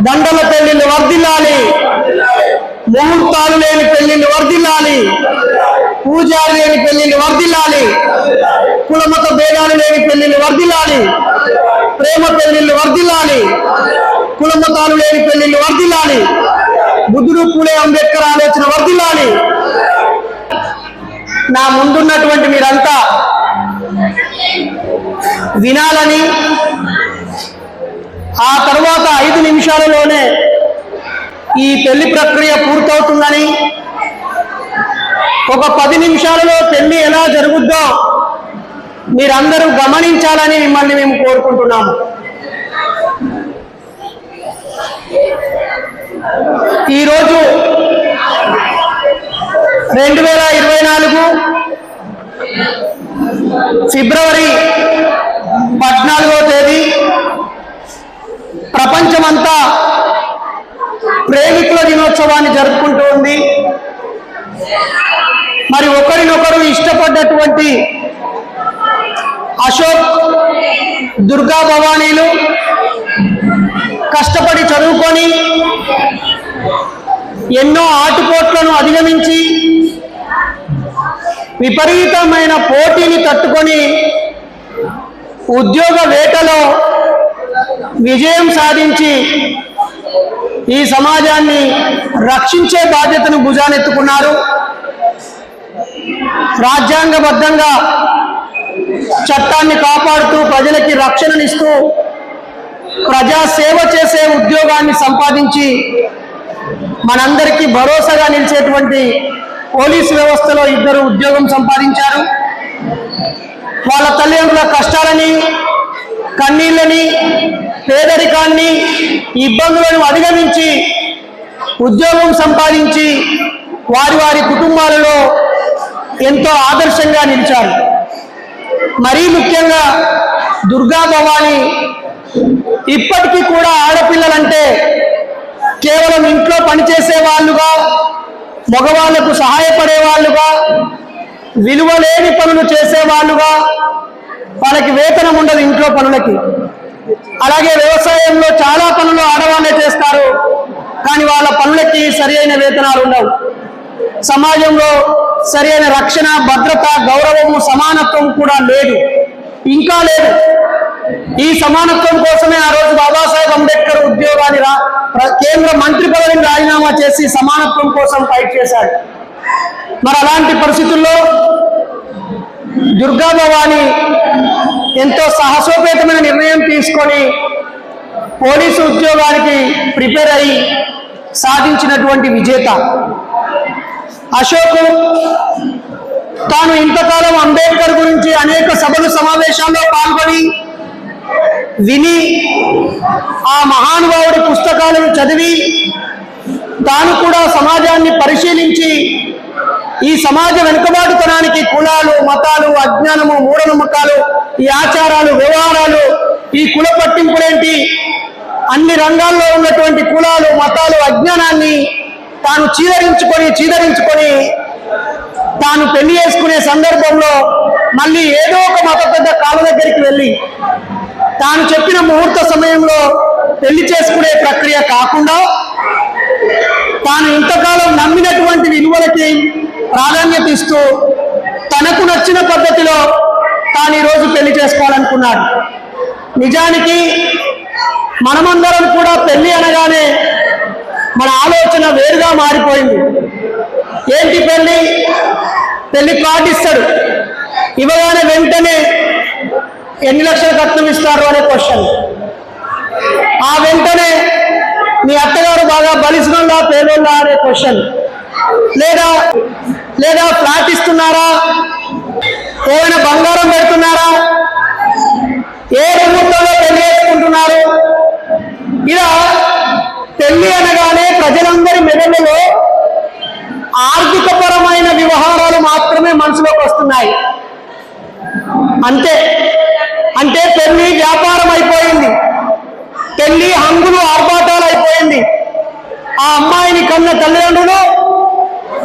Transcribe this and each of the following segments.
దండల పెళ్లిళ్ళు వర్ధిల్లాలి, ముహూర్తాలు లేని పెళ్లిళ్ళు వర్ధిల్లాలి, పూజారి లేని పెళ్లిళ్ళు వర్ధిల్లాలి, కులమత భేదాలు లేని పెళ్లిళ్ళు వర్ధిల్లాలి, ప్రేమ పెళ్లిళ్ళు వర్ధిల్లాలి, కులమతాలు లేని పెళ్లిళ్ళు వర్ధిల్లాలి, బుద్ధుడు పూలే అంబేద్కర్ ఆలోచన వర్ధిల్లాలి. నా ముందున్నటువంటి మీరంతా వినాలని, ఆ తర్వాత 5 నిమిషాలలోనే ఈ పెళ్లి ప్రక్రియ పూర్తవుతుందని, ఒక 10 నిమిషాలలో పెళ్లి ఎలా జరుగుద్దో మీరందరూ గమనించాలని మిమ్మల్ని మేము కోరుకుంటున్నాము. ఈరోజు 2024 ఫిబ్రవరి 14వ తేదీ ప్రపంచమంతా ప్రేమికుల దినోత్సవాన్ని జరుపుకుంటూ ఉంది. మరి ఒకరినొకరు ఇష్టపడ్డటువంటి అశోక్, దుర్గా భవానీలు కష్టపడి చదువుకొని ఎన్నో ఆటుపోట్లను అధిగమించి విపరీతమైన పోటీని తట్టుకొని ఉద్యోగ వేటలో విజయం సాధించి ఈ సమాజాన్ని రక్షించే బాధ్యతను భుజానెత్తుకున్నారు. రాజ్యాంగబద్ధంగా చట్టాన్ని కాపాడుతూ ప్రజలకి రక్షణనిస్తూ ప్రజాసేవ చేసే ఉద్యోగాన్ని సంపాదించి మనందరికీ భరోసాగా నిలిచేటువంటి పోలీసు వ్యవస్థలో 2 ఉద్యోగం సంపాదించారు. వాళ్ళ తల్లిదండ్రుల కష్టాలని, కన్నీళ్ళని, పేదరికాన్ని, ఇబ్బందులను అధిగమించి ఉద్యోగం సంపాదించి వారి వారి కుటుంబాలలో ఎంతో ఆదర్శంగా నిలిచారు. మరీ ముఖ్యంగా దుర్గా భవాని ఇప్పటికీ కూడా ఆడపిల్లలంటే కేవలం ఇంట్లో పనిచేసే వాళ్ళుగా, మగవాళ్లకు సహాయపడే వాళ్ళుగా, విలువలేని పనులు చేసేవాళ్ళుగా, వాళ్ళకి వేతనం ఉండదు ఇంట్లో పనులకి. అలాగే వ్యవసాయంలో చాలా పనులు ఆడవాళ్ళే చేస్తారు, కానీ వాళ్ళ పనులకి సరి అయిన వేతనాలు ఉండవు. సమాజంలో సరి అయిన రక్షణ, భద్రత, గౌరవము, సమానత్వం కూడా లేదు, ఇంకా లేదు. ఈ సమానత్వం కోసమే ఆ రోజు బాబాసాహెబ్ అంబేద్కర్ ఉద్యోగాన్ని కేంద్ర మంత్రి పదవిని రాజీనామా చేసి సమానత్వం కోసం ఫైట్ చేశాడు. మరి అలాంటి పరిస్థితుల్లో దుర్గా భవాని ఎంతో సాహసోపేతమైన నిర్ణయం తీసుకొని పోలీసు ఉద్యోగానికి ప్రిపేర్ అయి సాధించినటువంటి విజేత. అశోక్ తాను ఇంతకాలం అంబేద్కర్ గురించి అనేక సభలు, సమావేశాల్లో పాల్గొని విని ఆ మహానుభావుడి పుస్తకాలను చదివి తాను కూడా సమాజాన్ని పరిశీలించి ఈ సమాజ వెనుకబాటుతనానికి కులాలు, మతాలు, అజ్ఞానము, మూఢనమ్మకాలు, ఈ ఆచారాలు, వ్యవహారాలు, ఈ కుల పట్టింపులేంటి, అన్ని రంగాల్లో ఉన్నటువంటి కులాలు, మతాలు, అజ్ఞానాన్ని తాను చీదరించుకొని తాను పెళ్లి చేసుకునే సందర్భంలో మళ్ళీ ఏదో ఒక మత పెద్ద కాళ్ళ దగ్గరికి వెళ్ళి తాను చెప్పిన ముహూర్త సమయంలో పెళ్లి చేసుకునే ప్రక్రియ కాకుండా తాను ఇంతకాలం నమ్మినటువంటి విలువలకి ప్రాధాన్యత ఇస్తూ తనకు నచ్చిన పద్ధతిలో తాను ఈరోజు పెళ్లి చేసుకోవాలనుకున్నాడు. నిజానికి మనమందరం కూడా పెళ్లి అనగానే మన ఆలోచన వేరుగా మారిపోయింది. ఏంటి పెళ్లి? పెళ్లి కార్డు ఇస్తాడు, ఇవ్వగానే వెంటనే ఎన్ని లక్షల కట్నం ఇస్తారు అనే క్వశ్చన్. ఆ వెంటనే మీ అత్తగారు బాగా బలిసినోళ్ళా పేదోళ్ళా అనే క్వశ్చన్. లేదా ఫ్లాట్ ఇస్తున్నారా, ఏమైనా బంగారం పెడుతున్నారా, ఏ ముహూర్తంలో పెళ్లి చేసుకుంటున్నారు. ఇలా పెళ్లి అనగానే ప్రజలందరి మెదడులో ఆర్థికపరమైన వ్యవహారాలు మాత్రమే మనసులోకి వస్తున్నాయి. అంటే పెళ్లి వ్యాపారం అయిపోయింది, పెళ్లి హంగులు ఆర్భాటాలు అయిపోయింది. ఆ అమ్మాయిని కన్న తల్లిదండ్రులు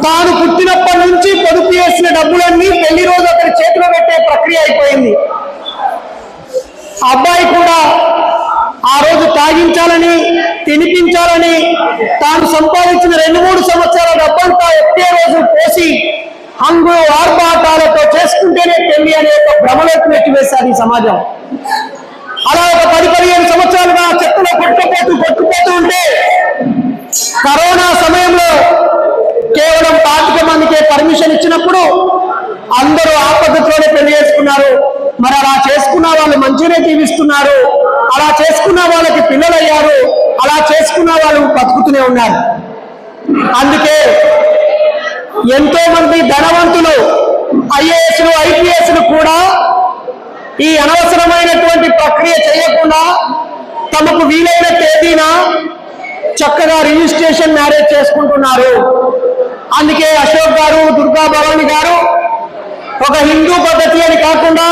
తాను పుట్టినప్పటి నుంచి పొదుపు చేసిన డబ్బులన్నీ పెళ్లి రోజు అతని చేతిలో పెట్టే ప్రక్రియ అయిపోయింది. అబ్బాయి కూడా ఆ రోజు తాగించాలని, తినిపించాలని తాను సంపాదించిన 2-3 సంవత్సరాల డబ్బంతా ఒకే రోజు పోసి హంగు ఆర్భాటాలతో చేసుకుంటేనే పెళ్లి అనే ఒక భ్రమలోకి నెట్టివేశారు ఈ సమాజం. అలా ఒక 10-15 సంవత్సరాలుగా చెత్తలో కొట్టుకుపోతూ ఉంటే కరోనా సమయంలో కేవలం 25 మందికే పర్మిషన్ ఇచ్చినప్పుడు అందరూ ఆ పద్ధతిలోనే పెళ్లి చేసుకున్నారు. మరి అలా చేసుకున్న వాళ్ళు మంచిగానే జీవిస్తున్నారు, అలా చేసుకున్న వాళ్ళకి పిల్లలయ్యారు, అలా చేసుకున్న వాళ్ళు బతుకుతూనే ఉన్నారు. అందుకే ఎంతో మంది ధనవంతులు ఐఏఎస్లు, ఐపీఎస్లు కూడా ఈ అనవసరమైనటువంటి ప్రక్రియ చేయకుండా తమకు వీలైన తేదీన చక్కగా రిజిస్ట్రేషన్ మ్యారేజ్ చేసుకుంటున్నారు. అందుకే అశోక్ గారు, దుర్గా భవాని గారు ఒక హిందూ పద్ధతి అని కాకుండా,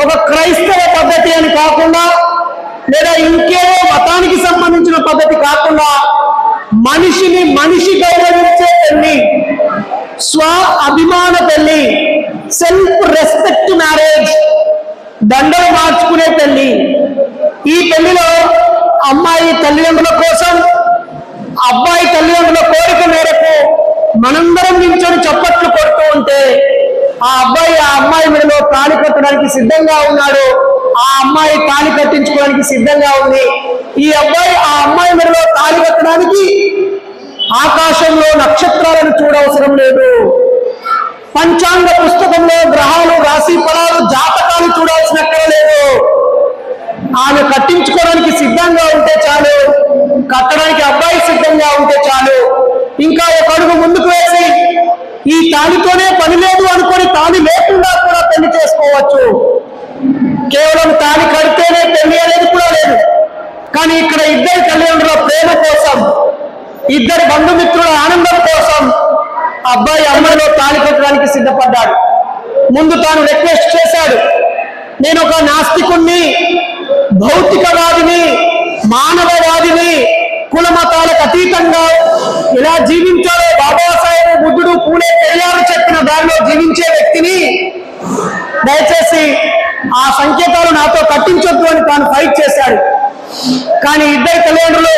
ఒక క్రైస్తవ పద్ధతి అని కాకుండా, లేదా ఇంకేదో మతానికి సంబంధించిన పద్ధతి కాకుండా మనిషిని మనిషి గౌరవించే పెళ్లి, స్వ అభిమాన పెళ్లి, సెల్ఫ్ రెస్పెక్ట్ మ్యారేజ్, దండలు మార్చుకునే పెళ్లి. ఈ పెళ్లిలో అమ్మాయి తల్లిదండ్రుల కోసం, అబ్బాయి తల్లిదండ్రుల కోరిక మేరకు మనందరం నించొని చప్పట్లు కొడుతూ ఉంటే ఆ అబ్బాయి ఆ అమ్మాయి మెడలో తాళి కట్టడానికి సిద్ధంగా ఉన్నాడు, ఆ అమ్మాయి తాళి కట్టించుకోవడానికి సిద్ధంగా ఉంది. ఈ అబ్బాయి ఆ అమ్మాయి మెడలో తాళి కట్టడానికి ఆకాశంలో నక్షత్రాలను చూడవసరం లేదు, పంచాంగ పుస్తకంలో గ్రహాలు, రాశి ఫలాలు, జాతకాలు చూడాల్సినక్కడ లేదు. ఆమె కట్టించుకోవడానికి సిద్ధంగా ఉంటే చాలు, కట్టడానికి అబ్బాయి సిద్ధంగా ఉంటే చాలు. ఇంకా ఒక అడుగు ముందుకు వేసి ఈ తాళితోనే పని లేదు అనుకొని తాళి లేకుండా కూడా పెళ్లి చేసుకోవచ్చు. కేవలం తాళి కడితేనే పెళ్లి అనేది కూడా లేదు. కానీ ఇక్కడ ఇద్దరి తల్లిదండ్రుల ప్రేమ కోసం, ఇద్దరి బంధుమిత్రుల ఆనందం కోసం అబ్బాయి అమ్మాయిలో తాళి కట్టడానికి సిద్ధపడ్డాడు. ముందు తాను రిక్వెస్ట్ చేశాడు, నేను ఒక నాస్తికుణ్ణి, భౌతికవాదిని, మానవవాదిని, కుల మతాలకు అతీతంగా ఇలా జీవించాలో బాబాసాహెబ్, బుద్ధుడు, పూలే, పెరియారు చెప్పిన దారిలో జీవించే వ్యక్తిని, దయచేసి ఆ సంకేతాలు నాతో కట్టించొద్దు అని తాను ఫైట్ చేశాడు. కానీ ఇద్దరి తల్లిదండ్రులు,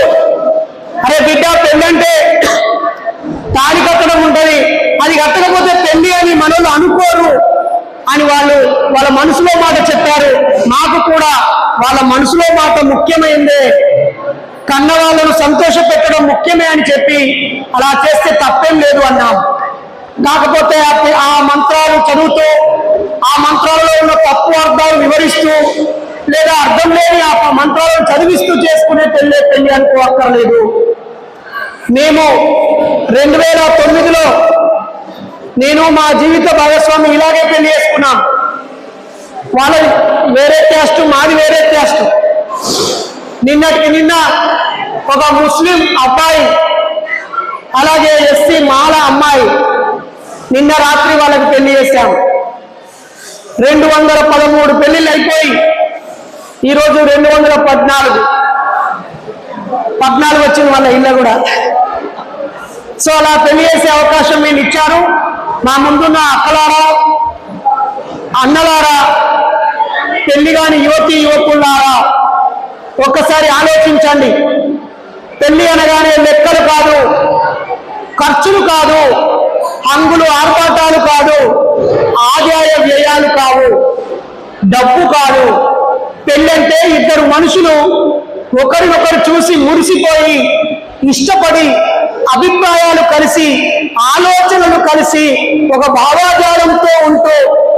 అరే బిడ్డ, పెళ్ళంటే తాళి కట్టడం ఉంటుంది, అది కట్టకపోతే పెళ్లి అని మనోళ్ళు అనుకోరు అని వాళ్ళ మనసులో మాట చెప్పారు. నాకు కూడా వాళ్ళ మనసులో మాట ముఖ్యమైందే, కన్న వాళ్ళను సంతోష పెట్టడం ముఖ్యమే అని చెప్పి అలా చేస్తే తప్పేం లేదు అన్నాం. కాకపోతే ఆ మంత్రాలు చదువుతూ, ఆ మంత్రాలలో ఉన్న తప్పు అర్థాలు వివరిస్తూ, లేదా అర్థం లేని ఆ మంత్రాలను చదివిస్తూ చేసుకునే పెళ్లి అనుకోక్కర్లేదు. మేము 2009లో నేను మా జీవిత భాగస్వామి ఇలాగే పెళ్లి చేసుకున్నాం. వాళ్ళది వేరే క్యాస్ట్, మాది వేరే క్యాస్ట్. నిన్నటికి నిన్న ఒక ముస్లిం అబ్బాయి, అలాగే ఎస్సీ మాల అమ్మాయి, నిన్న రాత్రి వాళ్ళకి పెళ్లి చేశాము. 213 పెళ్లిళ్ళు అయిపోయి ఈరోజు 214 వచ్చింది వాళ్ళ ఇళ్ళ కూడా. సో అలా పెళ్లి చేసే అవకాశం మీరు ఇచ్చారు. మా ముందున్న అక్కలారా, అన్నలారా, పెళ్లి కాని యువతి యువకులారా, ఒక్కసారి ఆలోచించండి. పెళ్లి అనగానే లెక్కలు కాదు, ఖర్చులు కాదు, హంగులు ఆర్భాటాలు కాదు, ఆదాయ వ్యయాలు కావు, డబ్బు కాదు. పెళ్ళంటే ఇద్దరు మనుషులు ఒకరినొకరు చూసి మురిసిపోయి, ఇష్టపడి, అభిప్రాయాలు కలిసి, ఆలోచనలు కలిసి, ఒక భావాజాలంతో ఉంటూ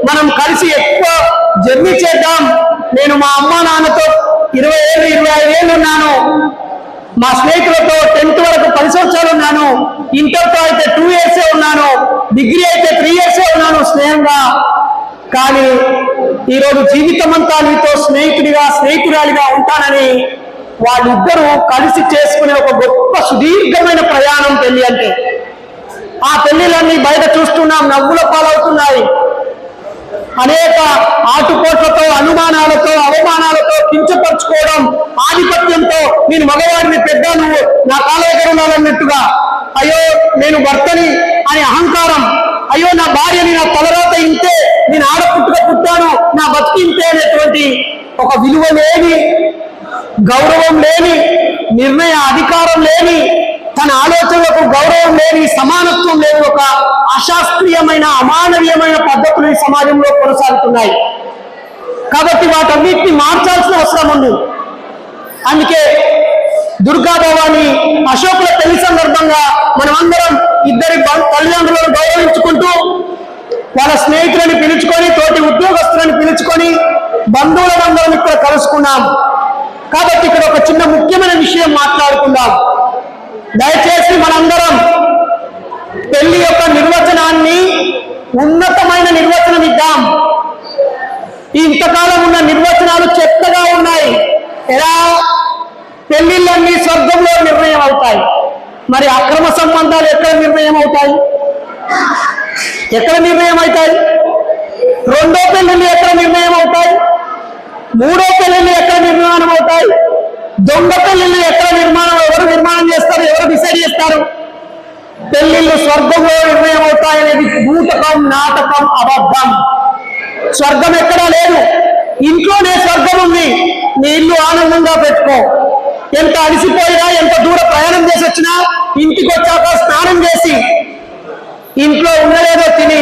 మనం కలిసి ఎక్కువ జర్నీ చేద్దాం. నేను మా అమ్మా నాన్నతో 20 ఏళ్ళు 25 ఏళ్ళు ఉన్నాను, మా స్నేహితులతో 10th వరకు 10 సంవత్సరాలు ఉన్నాను, ఇంటర్తో అయితే 2 years ఉన్నాను, డిగ్రీ అయితే 3 years ఉన్నాను స్నేహంగా. కానీ ఈరోజు జీవితం అంతా నీతో స్నేహితుడిగా, స్నేహితురాలిగా ఉంటానని వాళ్ళిద్దరూ కలిసి చేసుకునే ఒక గొప్ప సుదీర్ఘమైన ప్రయాణం పెళ్లి అంటే. ఆ పెళ్లిలన్నీ బయట చూస్తున్నాం, నవ్వుల పాలవుతున్నాయి. అనేక ఆటుపోట్లతో, అనుమానాలతో, అవమానాలతో, కించపరుచుకోవడం, ఆధిపత్యంతో, నేను మగవాడిని, పెద్ద, నువ్వు నా కాళ్ళ దగ్గర ఉన్నానన్నట్టుగా, అయ్యో నేను భర్తని అని అహంకారం, అయ్యో నా భార్యని, నా తలరాత ఇంతే, నేను ఆడపుట్టుగా పుట్టాను, నా బతికి ఇంతే అనేటువంటి ఒక విలువ లేని గౌరవం లేని, నిర్ణయ అధికారం లేని, తన ఆలోచనలకు గౌరవం లేని, సమానత్వం లేని ఒక అశాస్త్రీయమైన, అమానవీయమైన పద్ధతులు ఈ సమాజంలో కొనసాగుతున్నాయి. కాబట్టి వాటన్నిటిని మార్చాల్సిన అవసరం ఉంది. అందుకే దుర్గా భవాని అశోకుల పెళ్లి సందర్భంగా మనమందరం ఇద్దరి తల్లిదండ్రులను గౌరవించుకుంటూ వాళ్ళ స్నేహితులను పిలుచుకొని, తోటి ఉద్యోగస్తులను పిలుచుకొని, బంధువులందరం ఇక్కడ కలుసుకున్నాం. కాబట్టి ఇక్కడ ఒక చిన్న ముఖ్యమైన విషయం మాట్లాడుకుందాం. దయచేసి మనందరం పెళ్లి యొక్క నిర్వచనాన్ని ఉన్నతమైన నిర్వచనం ఇద్దాం. ఇంతకాలం ఉన్న నిర్వచనాలు చెత్తగా ఉన్నాయి. ఎలా? పెళ్లిళ్ళన్నీ స్వర్గంలో నిర్ణయం అవుతాయి. మరి అక్రమ సంబంధాలు ఎక్కడ నిర్ణయం అవుతాయి? ఎక్కడ నిర్ణయం అవుతాయి? రెండో పెళ్లిళ్ళు ఎక్కడ నిర్ణయం అవుతాయి? మూడో పెళ్లిళ్ళు ఎక్కడ నిర్మాణం అవుతాయి? దొంగ పెళ్లిళ్ళు ఎక్కడ ఎవరు నిర్మాణం చేస్తారు? ఎవరు డిసైడ్ చేస్తారు? పెళ్లిళ్ళు స్వర్గంలో నిర్ణయం అవుతాయనేది భూతకం, నాటకం, అబద్ధం. స్వర్గం ఎక్కడా లేదు. ఇంట్లోనే స్వర్గం ఉంది. నీ ఇల్లు ఆనందంగా పెట్టుకో. ఎంత అలసిపోయినా, ఎంత దూర ప్రయాణం చేసి వచ్చినా ఇంటికి వచ్చాక స్నానం చేసి ఇంట్లో ఉండలేదో తిని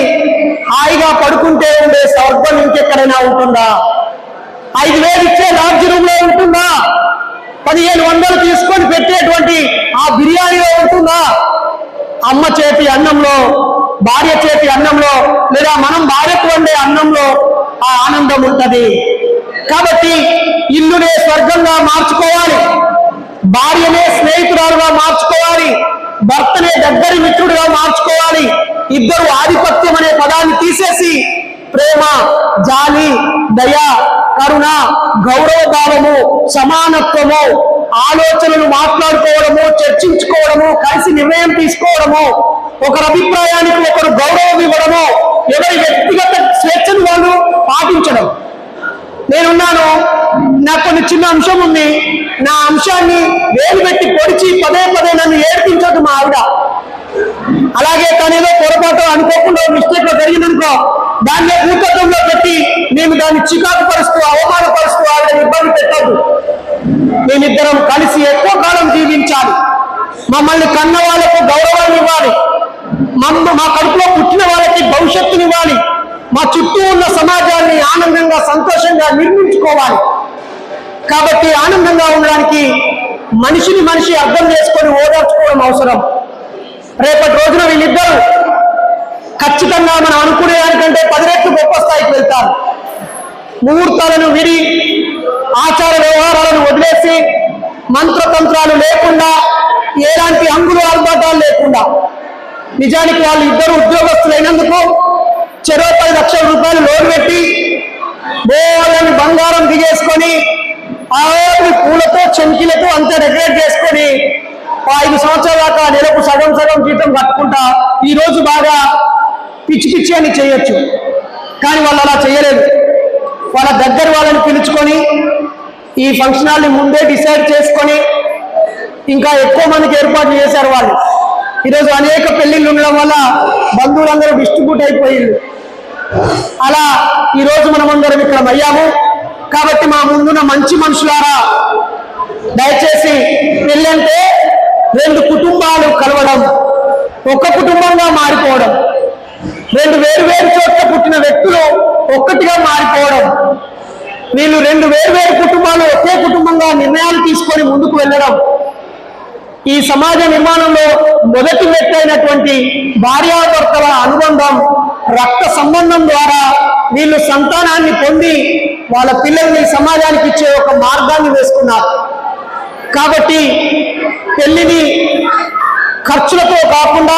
హాయిగా పడుకుంటే ఉండే స్వర్గం ఇంకెక్కడైనా ఉంటుందా? 5,000 ఇచ్చే లాడ్జ్ రూమ్ లో ఉంటుందా? 1,500 తీసుకొని పెట్టేటువంటి ఆ బిర్యానీలో ఉంటుందా? అమ్మ చేతి అన్నంలో, భార్య చేతి అన్నంలో, లేదా మనం భార్యకు వండే అన్నంలో ఆ ఆనందం ఉంటది. కాబట్టి ఇల్లునే స్వర్గంగా మార్చుకోవాలి, భార్యనే స్నేహితురాలుగా మార్చుకోవాలి, భర్తనే దగ్గరి మిత్రుడిగా మార్చుకోవాలి. ఇద్దరు ఆధిపత్యం అనే పదాన్ని తీసేసి ప్రేమ, జాలి, దయ, కరుణ, గౌరవ భావము, సమానత్వము, ఆలోచనలు మాట్లాడుకోవడము, చర్చించుకోవడము, కలిసి నిర్ణయం తీసుకోవడము, ఒకరి అభిప్రాయానికి ఒకరు గౌరవం ఇవ్వడము, ఎవరి వ్యక్తిగత స్వేచ్ఛను వాళ్ళు పాటించడం. నేనున్నాను, నాకు కొన్ని చిన్న అంశం ఉంది, నా అంశాన్ని వేలు పెట్టి పొడిచి పదే పదే నన్ను ఏడ్పించదు మా ఆవిడ. అలాగే తనేదో పొరపాటు అనుకోకుండా మిస్టేక్ లో జరిగిందనుకో, దాన్ని భూతత్వంలో పెట్టి మేము దాన్ని చికాకు పరుస్తూ, అవమానపరుస్తూ ఆవిడని ఇబ్బంది పెట్టద్దు. మేమిద్దరం కలిసి ఎక్కువ కాలం జీవించాలి. మమ్మల్ని కన్న వాళ్ళకు గౌరవాన్ని ఇవ్వాలి, మా కడుపులో పుట్టిన వాళ్ళకి భవిష్యత్తునివ్వాలి, మా చుట్టూ ఉన్న సమాజాన్ని ఆనందంగా, సంతోషంగా నిర్మించుకోవాలి. కాబట్టి ఆనందంగా ఉండడానికి మనిషిని మనిషి అర్థం చేసుకొని ఓదార్చుకోవడం అవసరం. రేపటి రోజున వీళ్ళిద్దరూ ఖచ్చితంగా మనం అనుకునే దానికంటే 10 రెట్లు గొప్ప స్థాయికి వెళ్తారు. ముహూర్తాలను విడి, ఆచార వ్యవహారాలను వదిలేసి, మంత్రతంత్రాలు లేకుండా, ఎలాంటి అంగులు ఆర్భాటాలు లేకుండా, నిజానికి వాళ్ళు ఇద్దరు ఉద్యోగస్తులైనందుకు చెరో 10 లక్షల రూపాయలు లోన్ పెట్టి వాళ్ళని బంగారం దిగేసుకొని ఆవిడ పూలతో, చెంకిలతో అంతా డెకరేట్ చేసుకొని 5 సంవత్సరాల దాకా నెలకు సగం సగం జీతం కట్టుకుంటా ఈ రోజు బాగా పిచ్చి పిచ్చి అని చేయొచ్చు. కానీ వాళ్ళు అలా చేయలేదు. వాళ్ళ దగ్గర వాళ్ళని పిలుచుకొని ఈ ఫంక్షన్ హాల్ని ముందే డిసైడ్ చేసుకొని ఇంకా ఎక్కువ మందికి ఏర్పాట్లు చేశారు వాళ్ళు. ఈరోజు అనేక పెళ్లిళ్ళు ఉండడం వల్ల బంధువులందరూ డిస్ట్రిబ్యూట్ అయిపోయింది. అలా ఈరోజు మనమందరం ఇక్కడ అయ్యాము. కాబట్టి మా ముందున్న మంచి మనుషులారా, దయచేసి పెళ్ళి అంటే 2 కుటుంబాలు కలవడం, ఒక్క కుటుంబంగా మారిపోవడం, 2 వేరు చోట్ల పుట్టిన వ్యక్తులు ఒక్కటిగా మారిపోవడం, వీళ్ళు 2 వేరు కుటుంబాలు ఒకే కుటుంబంగా నిర్ణయాలు తీసుకొని ముందుకు వెళ్ళడం, ఈ సమాజ నిర్మాణంలో మొదటి వ్యక్తైనటువంటి భార్యాభర్తల అనుబంధం, రక్త సంబంధం ద్వారా వీళ్ళు సంతానాన్ని పొంది వాళ్ళ పిల్లల్ని సమాజానికి ఇచ్చే ఒక మార్గాన్ని వేసుకున్నారు. కాబట్టి పెళ్లిని ఖర్చులతో కాకుండా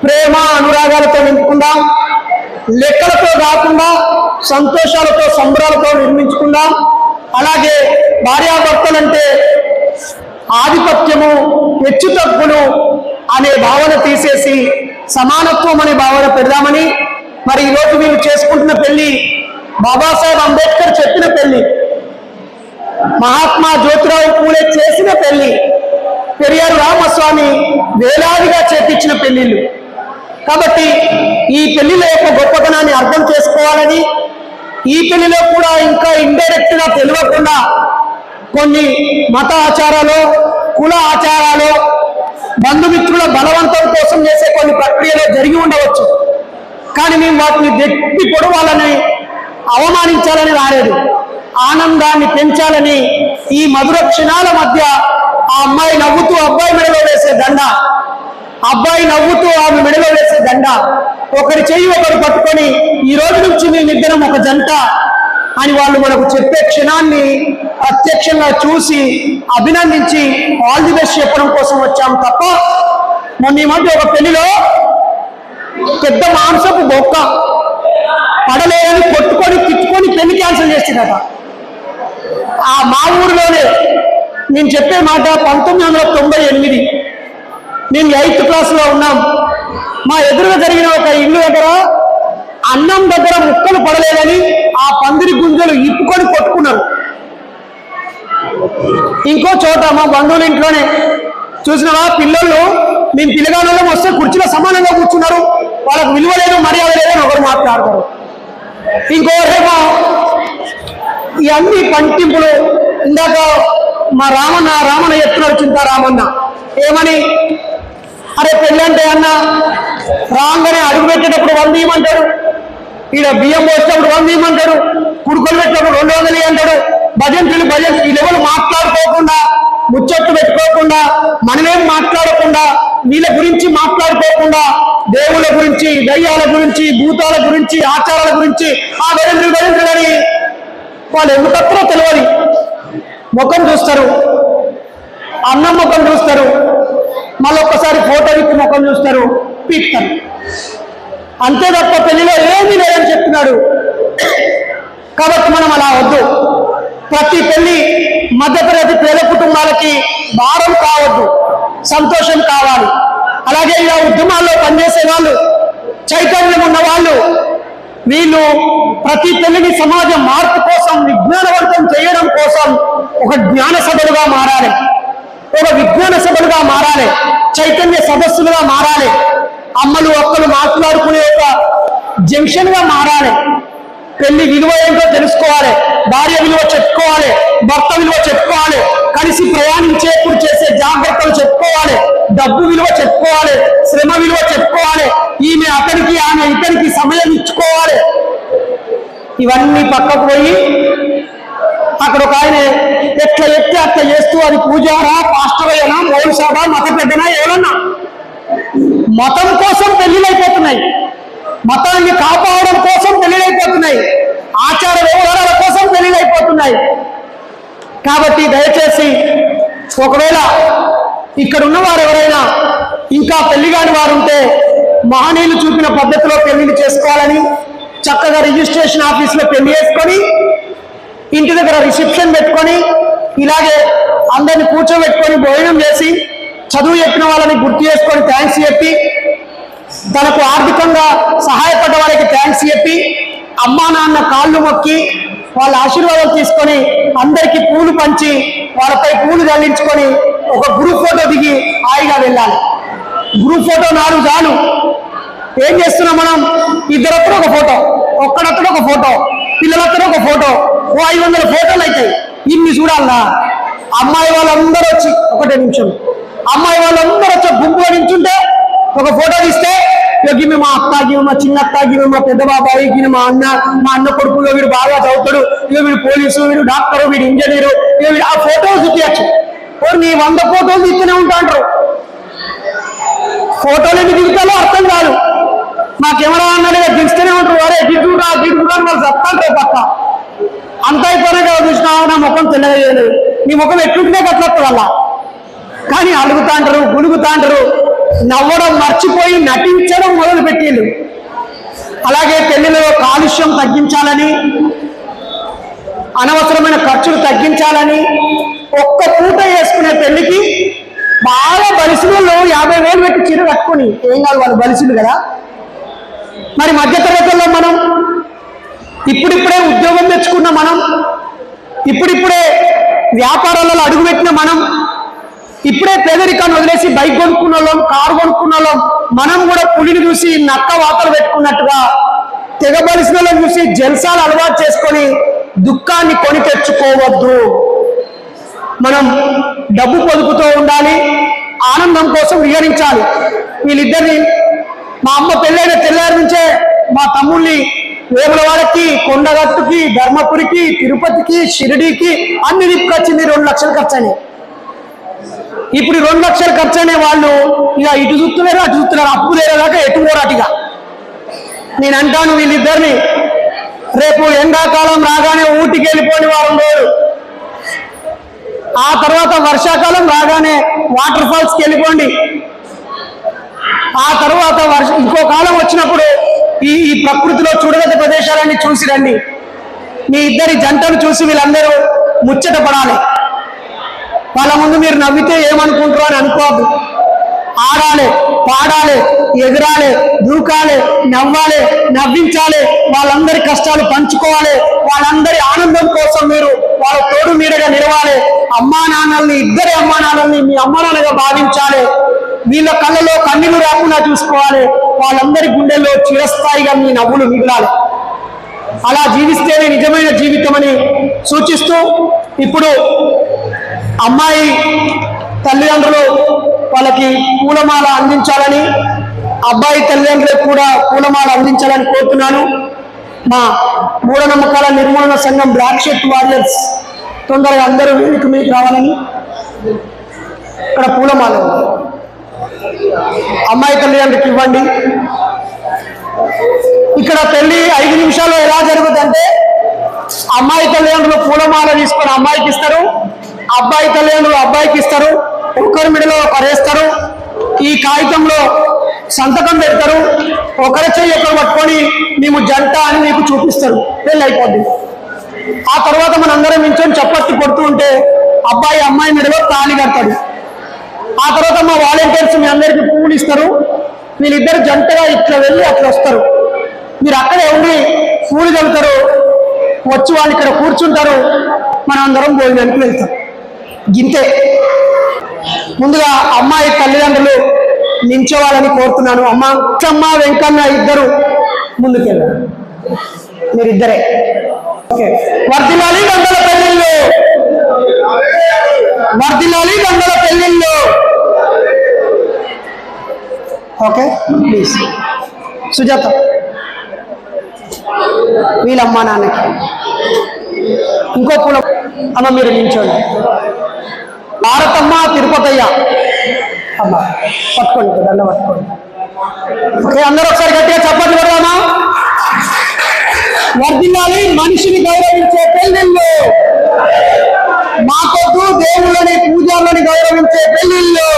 ప్రేమ, అనురాగాలతో నింపుకుందాం. లెక్కలతో కాకుండా సంతోషాలతో, సంబరాలతో నిర్మించుకుందాం. అలాగే భార్యాభర్తలంటే ఆధిపత్యము, హెచ్చుతగ్గులు అనే భావన తీసేసి సమానత్వం అనే భావన పెడదామని, మరి ఈరోజు వీళ్ళు చేసుకుంటున్న పెళ్లి బాబాసాహెబ్ అంబేద్కర్ చెప్పిన పెళ్లి, మహాత్మా జ్యోతిరావు పూలే చేసిన పెళ్లి, పెరియారు రామస్వామి వేలాదిగా చేపించిన పెళ్లిళ్ళు. కాబట్టి ఈ పెళ్లిల యొక్క గొప్పతనాన్ని అర్థం చేసుకోవాలని, ఈ పెళ్లిలో కూడా ఇంకా ఇండైరెక్ట్ గా తెలియకుండా కొన్ని మత ఆచారాలు, కుల ఆచారాలు, బంధుమిత్రుల బలవంతం కోసం చేసే కొన్ని ప్రక్రియలు జరిగి ఉండవచ్చు. కానీ మేము వాటిని వ్యక్తి పొడవాలని, అవమానించాలని రాలేదు. ఆనందాన్ని పెంచాలని, ఈ మధుర క్షణాల మధ్య ఆ అమ్మాయి నవ్వుతూ అబ్బాయి మెడలో వేసే దండ, అబ్బాయి నవ్వుతూ ఆమె మెడలో వేసే దండ, ఒకరి చెయ్యి ఒకరు పట్టుకొని ఈ రోజు నుంచి మేమిద్దరం ఒక జంట అని వాళ్ళు మనకు చెప్పే క్షణాన్ని ప్రత్యక్షంగా చూసి అభినందించి ఆల్ ది బెస్ట్ చెప్పడం కోసం వచ్చాం తప్ప, మొన్న ఈ మధ్య ఒక పెళ్లిలో పెద్ద మాంసపు బొక్క పడలేదని కొట్టుకొని తిట్టుకొని పెళ్లి క్యాన్సిల్ చేసిందట. ఆ మా ఊరిలోనే నేను చెప్పే మాట 1998 నేను 8th క్లాస్లో ఉన్నాం. మా ఎదురుగా జరిగిన ఒక ఇల్లు దగ్గర అన్నం దగ్గర ముక్కలు పడలేదని ఆ పందిరి గుంజలు ఇప్పుకొని కొట్టుకున్నారు. ఇంకో చోట మా బంధువుల ఇంట్లోనే చూసినవా, పిల్లలు మేము పిల్లగాళ్ళలో వస్తే కుర్చీలో సమానంగా కూర్చున్నారు, వాళ్ళకు విలువ లేదు మర్యాద లేదని ఒకరు మాట్లాడతారు. ఇంకోరేమో ఇవన్నీ పంటింపులు. ఇందాక మా రామన్న ఎత్తున్నాడు చింతా రామన్న ఏమని, అరే పెళ్ళంటే అన్న రాగానే అడుగు పెట్టేటప్పుడు 100 ఇవ్వమంటాడు, ఈడ బియ్యం పోసేటప్పుడు 100 ఇవ్వమంటాడు, కుడుకలు పెట్టేటప్పుడు 200 అంటాడు. భజన్ వీళ్ళెవరు మాట్లాడుకోకుండా, ముచ్చట్లు పెట్టుకోకుండా, మనమేం మాట్లాడకుండా, వీళ్ళ గురించి మాట్లాడుకోకుండా, దేవుళ్ళ గురించి, దయ్యాల గురించి, భూతాల గురించి, ఆచారాల గురించి ఆ భజంత్రులని వాళ్ళు ఎందుకత్రో తెలియదు. ముఖం చూస్తారు, అన్నం ముఖం చూస్తారు, మళ్ళీ ఒక్కసారి ఫోటో ఇచ్చి ముఖం చూస్తారు, పీక్తారు. అంతే తప్ప పెళ్లిలో ఏమీ లేదని చెప్తున్నాడు. కాబట్టి మనం అలా వద్దు. ప్రతి పెళ్లి మధ్యతరగతి పేద కుటుంబాలకి భారం కావద్దు, సంతోషం కావాలి. అలాగే ఇలా ఉద్యమాల్లో పనిచేసే వాళ్ళు, చైతన్యం ఉన్న వాళ్ళు, వీళ్ళు ప్రతి పెళ్లిని సమాజ మార్పు కోసం, విజ్ఞానవంతం చేయడం కోసం ఒక జ్ఞాన సభలుగా మారాలి, ఒక విజ్ఞాన సభలుగా మారాలి, చైతన్య సదస్సులుగా మారాలి, అమ్మలు అక్కలు మాట్లాడుకునే ఒక జంక్షన్గా మారాలి. పెళ్లి విలువ ఏంటో తెలుసుకోవాలి, భార్య విలువ చెప్పుకోవాలి, భర్త విలువ చెప్పుకోవాలి, కలిసి ప్రయాణించేప్పుడు చేసే జాగ్రత్తలు చెప్పుకోవాలి, డబ్బు విలువ చెప్పుకోవాలి, శ్రమ విలువ చెప్పుకోవాలి, ఈమె అతనికి ఆమె ఇతనికి సమయం ఇచ్చుకోవాలి. ఇవన్నీ పక్కకు పోయి అక్కడ ఒక ఆయన ఎట్లా ఎత్తి అట్లా చేస్తూ అది పూజారా, పాస్టర్ అయినా, మౌలు సాబా, మత పెద్దనా, ఎవరన్నా మతం కోసం పెళ్లిళ్ళైపోతున్నాయి, మతాన్ని కాపాడడం కోసం పెళ్లిళ్ళైపోతున్నాయి, ఆచార వ్యవహారాల కోసం పెళ్లిళ్ళైపోతున్నాయి. కాబట్టి దయచేసి ఒకవేళ ఇక్కడ ఉన్నవారు ఎవరైనా ఇంకా పెళ్లి కాని వారు ఉంటే మహనీయులు చూపిన పద్ధతిలో పెళ్లిళ్ళు చేసుకోవాలని, చక్కగా రిజిస్ట్రేషన్ ఆఫీస్లో పెళ్లి చేసుకొని ఇంటి దగ్గర రిసెప్షన్ పెట్టుకొని ఇలాగే అందరిని కూర్చోబెట్టుకొని భోజనం చేసి చదువు చెప్పిన వాళ్ళని గుర్తు చేసుకొని థ్యాంక్స్ చెప్పి, తనకు ఆర్థికంగా సహాయపడ్డ వాళ్ళకి థ్యాంక్స్ చెప్పి, అమ్మా నాన్న కాళ్ళు మొక్కి వాళ్ళ ఆశీర్వాదాలు తీసుకొని అందరికీ పూలు పంచి వాళ్ళపై పూలు జల్లించుకొని ఒక గ్రూప్ ఫోటో దిగి హాయిగా వెళ్ళాలి. గ్రూప్ ఫోటో 4 చాలు. ఏం చేస్తున్నాం మనం? ఇద్దరత్తరు ఒక ఫోటో, ఒక్కడత్తరు ఒక ఫోటో, పిల్లలత్తరు ఒక ఫోటో, 500 ఫోటోలు అవుతాయి. ఇన్ని చూడాలా? అమ్మాయి వాళ్ళందరూ వచ్చి, ఒకటే నిమిషం, అమ్మాయి వాళ్ళందరూ వచ్చి గుంపుగా నించుంటే ఒక ఫోటో తీస్తే, గివి మా అక్క, గివి మా చిన్న అక్క, గివి మా పెద్ద బాబాయి, గివి మా అన్న కొడుకులో వీడు బాగా చదువుతాడు, ఇక వీడు పోలీసు, వీడు డాక్టరు, వీడు ఇంజనీరు, ఇక వీడు ఆ ఫోటోలు చూపించచ్చు. నీ 100 ఫోటోలు తీస్తూనే ఉంటాంటారు. ఫోటోలు ఎన్ని దిగుతాలో అర్థం కాదు. మా కెమెరా అన్నట్టుగా దిస్తూనే ఉంటారు. అరే దిగురా దిగురా వాళ్ళు చెప్తాంటారు పక్క. అంత అయిపోయినా కదా చూసినా నా ముఖం తెలియలేదు, నీ ముఖం ఎట్లుంటే అట్లొస్తుంది వల్ల. కానీ అడుగుతాంటారు, గుడుగుతాంటారు, నవ్వడం మర్చిపోయి నటించడం మొదలు పెట్టిండు. అలాగే పెళ్లిలో కాలుష్యం తగ్గించాలని, అనవసరమైన ఖర్చులు తగ్గించాలని, ఒక్క పూట వేసుకునే పెళ్లికి బాగా బలిసిన 50,000 పెట్టి చీర కట్టుకొని, ఏం కాదు వాళ్ళు బలిసిండు కదా. మరి మధ్యతరగతుల్లో మనం ఇప్పుడిప్పుడే ఉద్యోగం తెచ్చుకున్న మనం, ఇప్పుడిప్పుడే వ్యాపారాలలో అడుగుపెట్టిన మనం, ఇప్పుడే పేదరికాన్ని వదిలేసి బైక్ కొనుక్కున్న వాళ్ళం, కారు కొనుక్కున్న వాళ్ళం, మనం కూడా పులిని చూసి నక్క వాతలు పెట్టుకున్నట్టుగా తెగబలిసిన వాళ్ళని చూసి జల్సాలు అలవాటు చేసుకొని దుఃఖాన్ని కొని తెచ్చుకోవద్దు. మనం డబ్బు పొదుపుతో ఉండాలి, ఆనందం కోసం విహరించాలి. వీళ్ళిద్దరిని మా అమ్మ పెళ్ళైన తెల్లారి నుంచే మా తమ్ముళ్ళని వేములవాడకి, కొండగట్టుకి, ధర్మపురికి, తిరుపతికి, షిరిడీకి అన్ని తిప్పుకొచ్చింది. 2 లక్షలు ఖర్చు అయినాయి. ఇప్పుడు 2 లక్షలు ఖర్చు అయిన వాళ్ళు ఇక ఇటు చూస్తున్నారు, అటు చూస్తున్నారు. అప్పు లేదాక ఎటు పోరాటిగా. నేను అంటాను వీళ్ళిద్దరిని, రేపు ఎండాకాలం రాగానే ఊటికి వెళ్ళిపోయిన వారం రోజులు, ఆ తర్వాత వర్షాకాలం రాగానే వాటర్ ఫాల్స్కి వెళ్ళిపోండి. ఆ తర్వాత ఇంకో కాలం వచ్చినప్పుడు ఈ ప్రకృతిలో చూడగల ప్రదేశాలన్నీ చూసి రండి. మీ ఇద్దరి జంటను చూసి వీళ్ళందరూ ముచ్చట పడాలి. వాళ్ళ ముందు మీరు నవ్వితే ఏమనుకుంటారో అని అనుకోవద్దు. ఆడాలి, పాడాలి, ఎగరాలి, దూకాలి, నవ్వాలి, నవ్వించాలి. వాళ్ళందరి కష్టాలు పంచుకోవాలి. వాళ్ళందరి ఆనందం కోసం మీరు వాళ్ళ తోడు మీడగా నిలవాలి. అమ్మా నాన్నల్ని, ఇద్దరి అమ్మా నాన్నల్ని మీ అమ్మా నాన్నగా భావించాలి. వీళ్ళ కళ్ళలో కన్నీళ్లు రాకుండా చూసుకోవాలి. వాళ్ళందరి గుండెల్లో చిరస్థాయిగా మీ నవ్వులు మిగలాలి. అలా జీవిస్తేనే నిజమైన జీవితం అని సూచిస్తూ, ఇప్పుడు అమ్మాయి తల్లిదండ్రులు వాళ్ళకి పూలమాల అందించాలని, అబ్బాయి తల్లిదండ్రులకు కూడా పూలమాల అందించాలని కోరుతున్నాను. మా మూఢనమ్మకాల నిర్మూలన సంఘం బ్లాక్ షర్ట్ వారియర్స్ తొందరగా అందరూ వేదిక మీకు రావాలని. ఇక్కడ పూలమాల అమ్మాయి తల్లిదండ్రులకు ఇవ్వండి. ఇక్కడ పెళ్లి 5 నిమిషాల్లో ఎలా జరుగుతుందంటే, అమ్మాయి తల్లిదండ్రులు పూలమాల తీసుకొని అమ్మాయికి ఇస్తారు, అబ్బాయి తల్లిదండ్రులు అబ్బాయికి ఇస్తారు. ఒకరి మెడలో ఒకరేస్తారు. ఈ కాగితంలో సంతకం పెడతారు. ఒకరి చెయ్యి ఒకరు పట్టుకొని మేము జంట అని మీకు చూపిస్తారు. పెళ్ళి అయిపోద్ది. ఆ తర్వాత మనందరం నించొని చప్పట్లు కొడుతూ ఉంటే అబ్బాయి అమ్మాయి మెడలో తాళి కడతాడు. ఆ తర్వాత మా వాలంటీర్స్ మీ అందరికీ పువ్వులు ఇస్తారు. వీళ్ళిద్దరు జంటగా ఇట్లా వెళ్ళి అట్లా వస్తారు. మీరు అక్కడే ఉండి పూలు చల్లుతారు. వచ్చి వాళ్ళు ఇక్కడ కూర్చుంటారు. మనం అందరం భోజనానికి వెళ్తాం. గింతే. ముందుగా అమ్మాయి తల్లిదండ్రులు నించోవాలని కోరుతున్నాను. అమ్మ వెంకన్న ఇద్దరు ముందుకెళ్ళారు. మీరిద్దరే. ఓకే. వర్ధిల్లాలి గంగల పెళ్ళిళ్ళు, వర్ధిల్లాలి గంగల పెళ్ళిళ్ళు. Okay please. సుజాత వీళ్ళమ్మా నాన్నకి ఇంకో పూల అమ్మ మీరు నించోండి. భారతమ్మ, తిరుపతయ్య అమ్మ పట్టుకోండి, దండ పట్టుకోండి. ఓకే, అందరూ ఒకసారి గట్టిగా చప్పట్లు కొడదామా? వర్ధిల్లాలి మనిషిని గౌరవించే పెళ్ళిళ్ళు, మాకొద్దు దేవుళ్ళని పూజారులని గౌరవించే పెళ్ళిళ్ళు,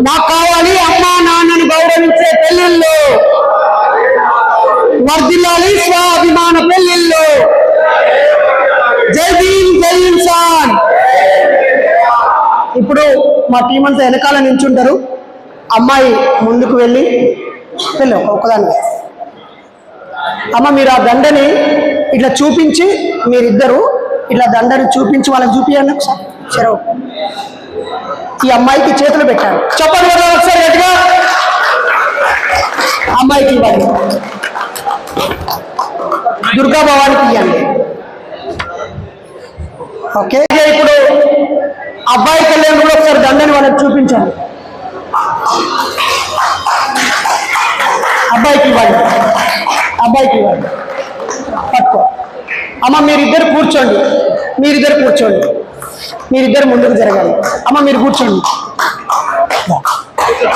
నాకు కావాలి అమ్మా నాన్నని గౌరవించే పెళ్ళిళ్ళు, వర్ధిల్లాలి స్వాభిమాన పెళ్ళిళ్ళు. జై భీమ్, జై ఇన్సాన్. ఇప్పుడు మా టీం అంతా వెనకాల నించుంటారు. అమ్మాయి ముందుకు వెళ్ళి వెళ్ళు ఒక్కదాన్ని. అమ్మ మీరు ఆ దండని ఇట్లా చూపించి, మీరిద్దరు ఇట్లా దండని చూపించి వాళ్ళకి చూపించండి ఒకసారి. చెరవు ఈ అమ్మాయికి చేతులు పెట్టారు. చెప్పండి కదా ఒకసారి గట్టిగా. అమ్మాయికి ఇవ్వండి, దుర్గా భవానికి ఇవ్వండి. ఓకే, ఇప్పుడు అబ్బాయి కళ్యాణ్ కూడా ఒకసారి దండని వాళ్ళకి చూపించండి. అబ్బాయికి ఇవ్వండి, అబ్బాయికి ఇవ్వండి. పట్టుకో అమ్మ. మీరిద్దరు కూర్చోండి, మీరిద్దరు కూర్చోండి, మీరిద్దరు ముందుకు జరగాలి. అమ్మ మీరు కూర్చోండి,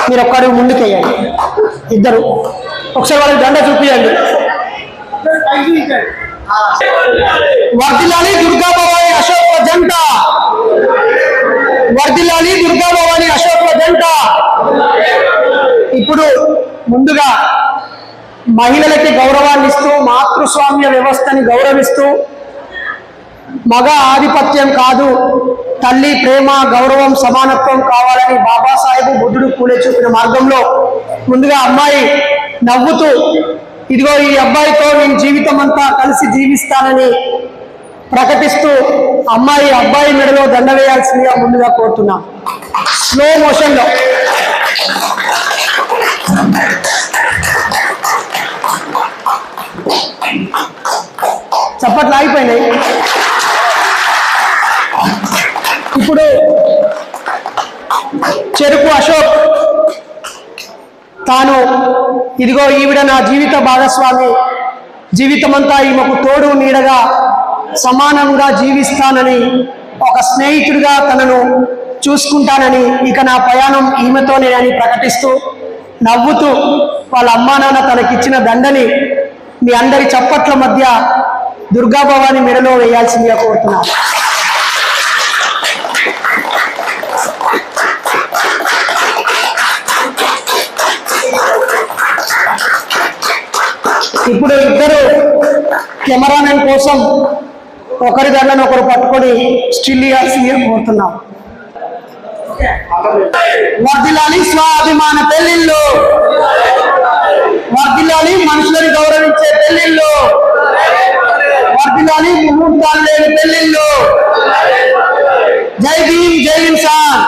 మీరు ఒక్కడు ముందుకు వేయండి. ఇద్దరు ఒకసారి వాళ్ళకి దండ చూపించండి. వర్ధిల్లాలి దుర్గా భవాని అశోక జంట, వర్ధిల్లాలి దుర్గా భవాని అశోక జంట. ఇప్పుడు ముందుగా మహిళలకి గౌరవాన్ని ఇస్తూ, మాతృస్వామ్య వ్యవస్థని గౌరవిస్తూ, మగ ఆధిపత్యం కాదు, తల్లి ప్రేమ, గౌరవం, సమానత్వం కావాలని బాబాసాహెబ్ బుద్ధుడు పూలే చూపిన మార్గంలో ముందుగా అమ్మాయి నవ్వుతూ, ఇదిగో ఈ అబ్బాయితో నేను జీవితం అంతా కలిసి జీవిస్తానని ప్రకటిస్తూ అమ్మాయి అబ్బాయి మెడలో దండ వేయాల్సిందిగా ముందుగా కోరుతున్నాం. స్లో మోషన్లో. చప్పట్లు ఆగిపోయినాయి. ఇప్పుడు చెరుకు అశోక్ తాను ఇదిగో ఈవిడ నా జీవిత భాగస్వామి, జీవితమంతా ఈమెకు తోడు నీడగా సమానంగా జీవిస్తానని, ఒక స్నేహితుడిగా తనను చూసుకుంటానని, ఇక నా ప్రయాణం ఈమెతోనే అని ప్రకటిస్తూ నవ్వుతూ వాళ్ళ అమ్మా నాన్న తనకిచ్చిన దండని మీ అందరి చప్పట్ల మధ్య దుర్గాభవాని మెడలో వేయాల్సిందిగా కోరుతున్నాను. ఇప్పుడు ఇద్దరు కెమెరామెన్ కోసం ఒకరి దండను ఒకరు పట్టుకొని స్టిల్ ఇవ్వాల్సిందిగా కోరుతున్నాం. వర్ధిల్లాలి స్వాభిమాన పెళ్లిళ్ళు, వర్ధిల్లాలి మనుషులని గౌరవించే పెళ్లిళ్ళు, వర్ధిల్లాలి ముహూర్తాలు లేని పెళ్లిళ్ళు. జై భీమ్, జై ఇన్సాన్.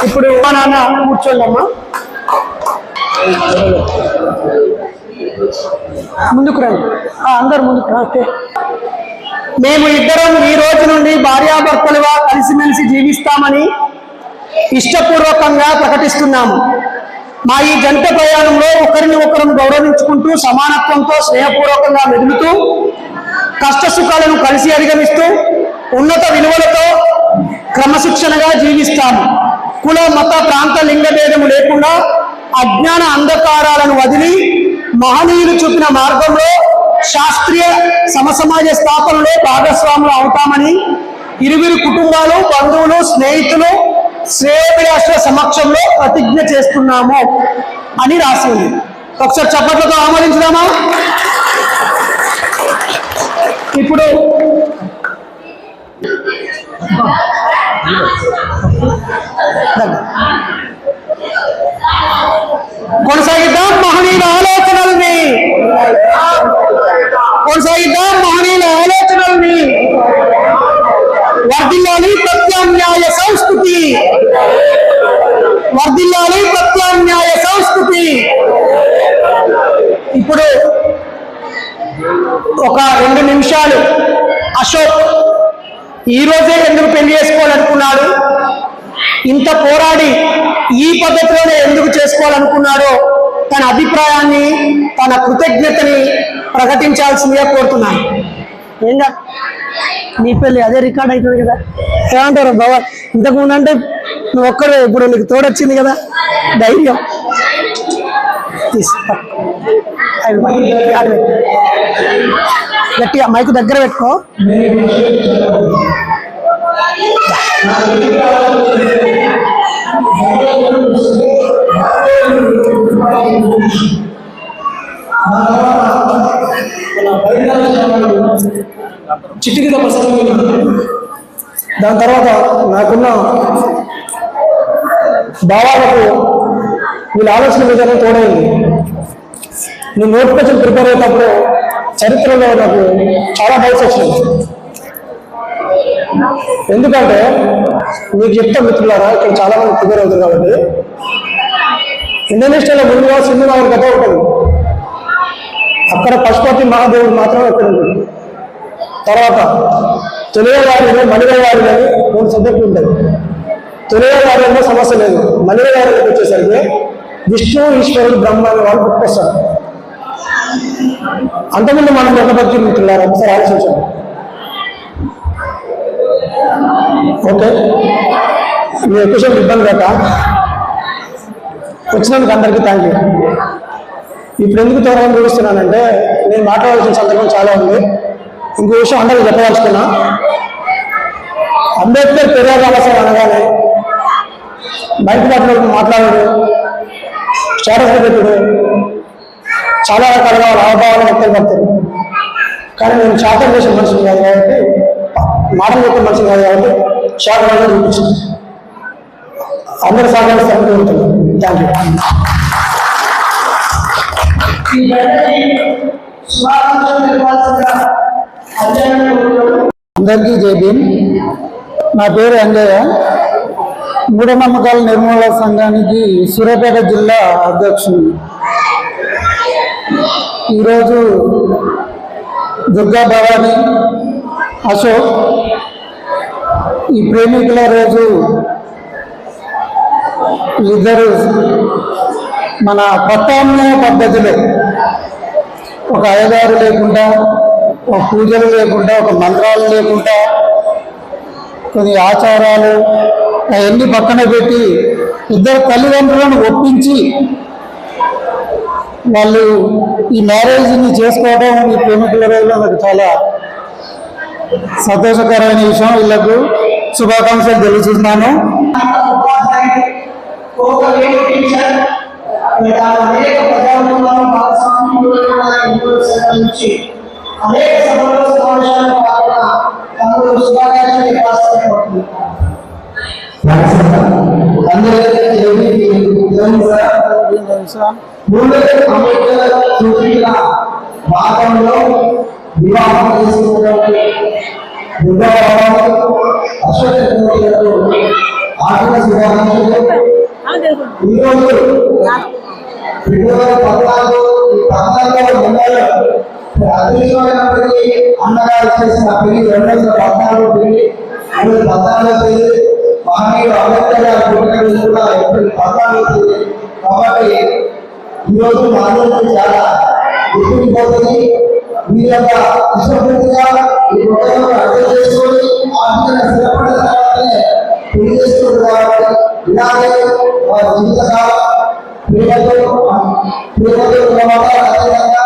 ఇప్పుడు మా నాన్న కూర్చోండమ్మా, ముందుకు రండి, అందరు ముందుకు రా. మేము ఇద్దరం ఈ రోజు నుండి భార్యాభర్తలుగా కలిసిమెలిసి జీవిస్తామని ఇష్టపూర్వకంగా ప్రకటిస్తున్నాము. మా ఈ జంట ప్రయాణంలో ఒకరిని ఒకరం గౌరవించుకుంటూ సమానత్వంతో స్నేహపూర్వకంగా మెదులుతూ కష్ట సుఖాలను కలిసి అధిగమిస్తూ ఉన్నత విలువలతో క్రమశిక్షణగా జీవిస్తాము. కుల మత ప్రాంత లింగ భేదము లేకుండా అజ్ఞాన అంధకారాలను వదిలి మహనీయులు చూపిన మార్గంలో శాస్త్రీయ సమసమాజ స్థాపనలో భాగస్వాములు అవుతామని ఇరువురు కుటుంబాలు, బంధువులు, స్నేహితులు, శ్రేయోభిలాషుల సమక్షంలో ప్రతిజ్ఞ చేస్తున్నాము అని రాసి ఉంది. ఒకసారి చప్పట్లతో ఆమోదించుదామా? ఇప్పుడు కొనసాగిద్దాం మహనీయుల ఆలోచనల్ని, కొనసాగిద్దాం మహనీయుల ఆలోచనల్ని. వర్ధిల్లాలి ప్రత్యామ్నాయ సంస్కృతి, వర్ధిల్లాలి ప్రత్యామ్నాయ సంస్కృతి. ఇప్పుడు ఒక 2 నిమిషాలు అశోక్ ఈ రోజే ఎందుకు పెళ్లి చేసుకోవాలనుకున్నాడు, ఇంత పోరాడి ఈ పద్ధతిలోనే ఎందుకు చేసుకోవాలనుకున్నాడో తన అభిప్రాయాన్ని, తన కృతజ్ఞతని ప్రకటించాల్సిందిగా కోరుతున్నాను. ఏంగా నీ పెళ్ళి అదే రికార్డ్ అవుతుంది కదా, ఏమంటారు బాబా? ఇంతకుముందు అంటే నువ్వు ఒక్కడే, ఇప్పుడు నీకు తోడొచ్చింది కదా, ధైర్యం గట్టిగా మైకు దగ్గర పెట్టుకో. చిటికిన ప్రసంగం, దాని తర్వాత నాకున్న భావాలకు వీళ్ళ ఆలోచన విధానం తోడైంది. నేను నోటిఫికేషన్ ప్రిపేర్ అయ్యేటప్పుడు చరిత్రలో నాకు చాలా డౌట్స్ వచ్చినాయి. ఎందుకంటే మీకు చెప్తా మిత్రులారా, ఇక్కడ చాలా మంది ప్రిపేర్ అవుతుంది కాబట్టి, ఇండోనేషియాలో ముందుగా సింధునగర్ కథ ఉంటుంది. అక్కడ పశుపతి మహాదేవుడు మాత్రమే అక్కడ ఉంటుంది. తర్వాత తొలిగారిలో మణిగారిలో 3 సబ్జెక్టులు ఉంటాయి. తొలిగారిలో సమస్య లేదు, మణిగారికి వచ్చేసరికి విష్ణు, ఈశ్వరుడు, బ్రహ్మ అనే వాళ్ళు గుర్తుకొస్తారు. అంతకుముందు మనం ఒక భక్తి మిత్రులారా ఒకసారి ఆలోచించండి. ఓకే, మీ క్వశ్చన్ ఇబ్బంది కాక వచ్చినందుకు అందరికీ థ్యాంక్ యూ. ఇప్పుడు ఎందుకు త్వరగా ముగిస్తున్నానంటే, నేను మాట్లాడాల్సిన సందర్భం చాలా ఉంది. ఇంకో విషయం అందరికీ చెప్పదలుచుకున్నా. అంబేద్కర్ పెరియార్ రామసార్ అనగానే బయట మాట్లాడాడు, స్టేటస్ పెట్టుడు, చాలా రకాలుగా వాళ్ళ హావభావాలు వ్యక్తపడతారు. కానీ నేను శాతం చేసిన మనిషిని కాదు కాబట్టి, మాటలు చెప్పిన మనిషిని కాదు కాబట్టి శాతంగా చూపించింది. అందరూ సహకరిస్తారని కోరుతున్నాను. Thank you. అందరికీ జై భీమ్. నా పేరు అంజయ్య, మూఢనమ్మకాల నిర్మూలన సంఘానికి సూర్యాపేట జిల్లా అధ్యక్షుడు. ఈరోజు దుర్గా భవాని అశోక్ ఈ ప్రేమికుల రోజు ఇద్దరు మన ప్రత్యామ్నాయ పద్ధతిలో ఒక అయ్యగారు లేకుండా, ఒక పూజలు లేకుండా, ఒక మంత్రాలు లేకుండా, కొన్ని ఆచారాలు అవన్నీ పక్కన పెట్టి ఇద్దరు తల్లిదండ్రులను ఒప్పించి వాళ్ళు ఈ మ్యారేజ్ని చేసుకోవడం ఈ ప్రేమికుల రోజులో నాకు చాలా సంతోషకరమైన విషయం. వీళ్ళకు శుభాకాంక్షలు తెలుస్తున్నాను. భాగంలో వివాహం చేసుకున్నటువంటి ఆర్థిక శుభాకాంక్షలు. ఈరోజు 2014 అదృష్టమైనప్పటికీ అన్నగారు చేసిన పెళ్లి 2014 పెళ్లి 2014 పెళ్లి మహనీయుడు అంబేద్కర్ గారి పుట్టినరోజు కూడా ఏప్రిల్ 14 కాబట్టి ఈరోజు మా అందరికీ చాలా గుర్తుండిపోతుంది. మీ యొక్క ఇష్టపూర్తిగా ఈ ప్రొడక్ట్ను అర్థం చేసుకొని ఆర్థికంగా స్థిరపడిన తర్వాతనే పెళ్లి చేసుకుంటారు. కాబట్టి ఇలాగే వారి జీవితకాలం ప్రేమతో అదేవిధంగా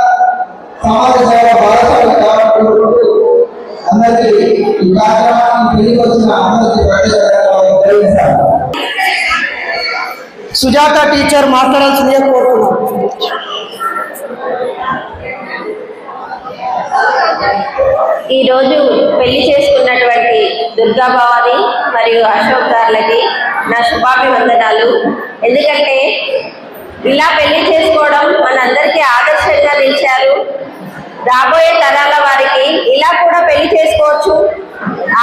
సమాజ సేవ భాగస్వామి కాబట్టి అందరికీ ఈ కార్యక్రమాన్ని పెళ్లికి వచ్చిన అందరికీ ప్రత్యేకంగా సుజాత టీచర్ మాట్లాడాల్సిందిగా కోరుతున్నాను. ఈరోజు పెళ్లి చేసుకున్నటువంటి దుర్గా భవాని మరియు అశోక్ గారులకి నా శుభాభివందనాలు. ఎందుకంటే ఇలా పెళ్లి చేసుకోవడం మనందరికీ ఆదర్శంగా నిలిచారు. రాబోయే తరాల వారికి ఇలా కూడా పెళ్లి చేసుకోవచ్చు,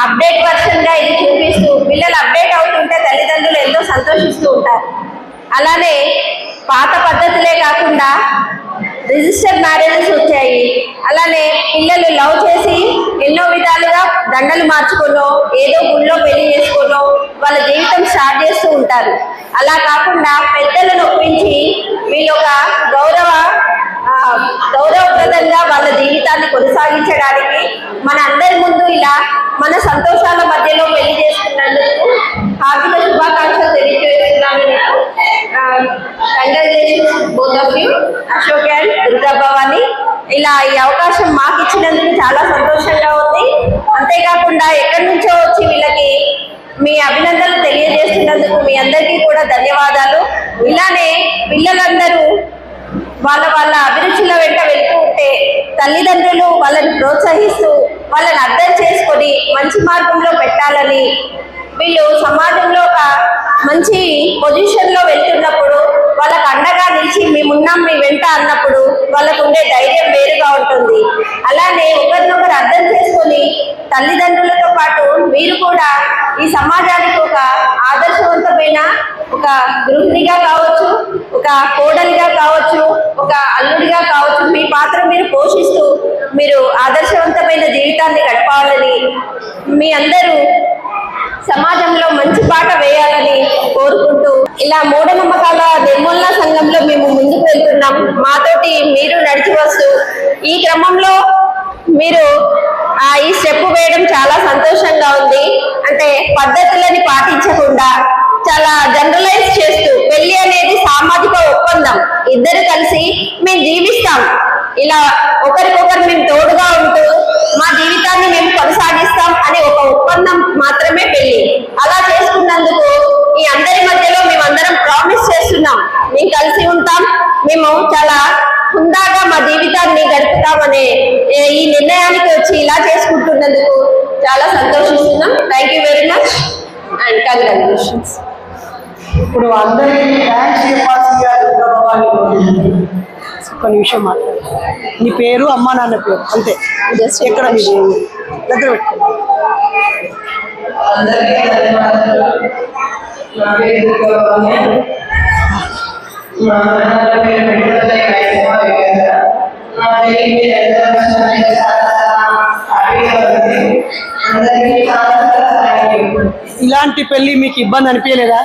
అప్డేట్ వర్షన్గా ఇది చూపిస్తూ పిల్లలు అప్డేట్ అవుతుంటే తల్లిదండ్రులు ఎంతో సంతోషిస్తూ ఉంటారు. అలానే పాత పద్ధతులే కాకుండా రిజిస్టర్ మ్యారేజెస్ వచ్చాయి. అలానే పిల్లలు లవ్ చేసి ఎన్నో విధాలుగా దండలు మార్చుకునో ఏదో గుళ్ళో పెళ్లి చేసుకునో వాళ్ళ జీవితం స్టార్ట్ చేస్తూ ఉంటారు. అలా కాకుండా పెద్దలను ఒప్పించి వీళ్ళు ఒక గౌరవప్రదంగా వాళ్ళ జీవితాన్ని కొనసాగించడానికి మన అందరి ముందు ఇలా మన సంతోషాల మధ్యలో పెళ్లి చేసుకున్నందుకు హార్దిక శుభాకాంక్షలు తెలియజేస్తున్నాను. Congratulations both of you, Ashok and Durga Bhavani. ఇలా ఈ అవకాశం మాకు ఇచ్చినందుకు చాలా సంతోషంగా ఉంది. అంతేకాకుండా ఎక్కడి నుంచో వచ్చి వీళ్ళకి మీ అభినందనలు తెలియజేస్తున్నందుకు మీ అందరికీ కూడా ధన్యవాదాలు. ఇలానే పిల్లలందరూ వాళ్ళ అభిరుచుల వెంట వెళ్తూ ఉంటే తల్లిదండ్రులు వాళ్ళని ప్రోత్సహిస్తూ వాళ్ళని అర్థం చేసుకొని మంచి మార్గంలో పెట్టాలని, వీళ్ళు సమాజంలో ఒక మంచి పొజిషన్లో వెళ్తున్నప్పుడు వాళ్ళకు అండగా నిలిచి మేమున్నాం మీ వెంట అన్నప్పుడు వాళ్ళకు ఉండే ధైర్యం వేరుగా ఉంటుంది. అలానే ఒకరినొకరు అర్థం చేసుకొని తల్లిదండ్రులతో పాటు మీరు కూడా ఈ సమాజానికి ఒక ఆదర్శవంతమైన ఒక గృహిణిగా కావచ్చు, ఒక కోడలిగా కావచ్చు, ఒక అల్లుడిగా కావచ్చు, మీ పాత్ర మీరు పోషిస్తూ మీరు ఆదర్శవంతమైన జీవితాన్ని గడపాలని, మీ అందరూ సమాజంలో మంచి పాట వేయాలని కోరుకుంటూ ఇలా మూఢనమ్మకాల నిర్మూలన సంఘంలో మేము ముందుకు వెళ్తున్నాం. మాతోటి మీరు నడిచి వస్తూ ఈ క్రమంలో మీరు ఈ స్టెప్ వేయడం చాలా సంతోషంగా ఉంది. అంటే పద్ధతులని పాటించకుండా చాలా జనరలైజ్ చేస్తూ పెళ్లి అనేది సామాజిక ఒప్పందం, ఇద్దరు కలిసి మేము జీవిస్తాం, ఇలా ఒకరికొకరు మేము తోడుగా ఉంటూ మా జీవితాన్ని మేము కొనసాగిస్తాం అనే ఒక ఒప్పందం మాత్రమే పెళ్లి. అలా చేసుకున్నందుకు ఈ అందరి మధ్యలో మేమందరం ప్రామిస్ చేస్తున్నాం, మేము కలిసి ఉంటాం, మేము చాలా హుందాగా మా జీవితాన్ని గడుపుతామనే ఈ నిర్ణయానికి వచ్చి ఇలా చేసుకుంటున్నందుకు చాలా సంతోషిస్తున్నాం. Thank you very much and congratulations. ఇప్పుడు అందరికీ థ్యాంక్స్ చెప్పాల్సిందిగా దుర్గా భవాని ఒక నిమిషం మాట్లాడు. నీ పేరు, అమ్మా నాన్న పేరు అంతే, ఎక్కడ మీ దగ్గర పెట్టుకో. అందరికీ ధన్యవాదాలు. నా పేరు దుర్గా భవాని. మా నాన్న పేరు వెంకటరమణ. అమ్మాయి మీరు అందరూ చాలా హ్యాపీగా ఉంది. అందరికీ చాలా థ్యాంక్ యూ. ఇలాంటి పెళ్లి మీకు ఇబ్బంది అనిపించలేదా?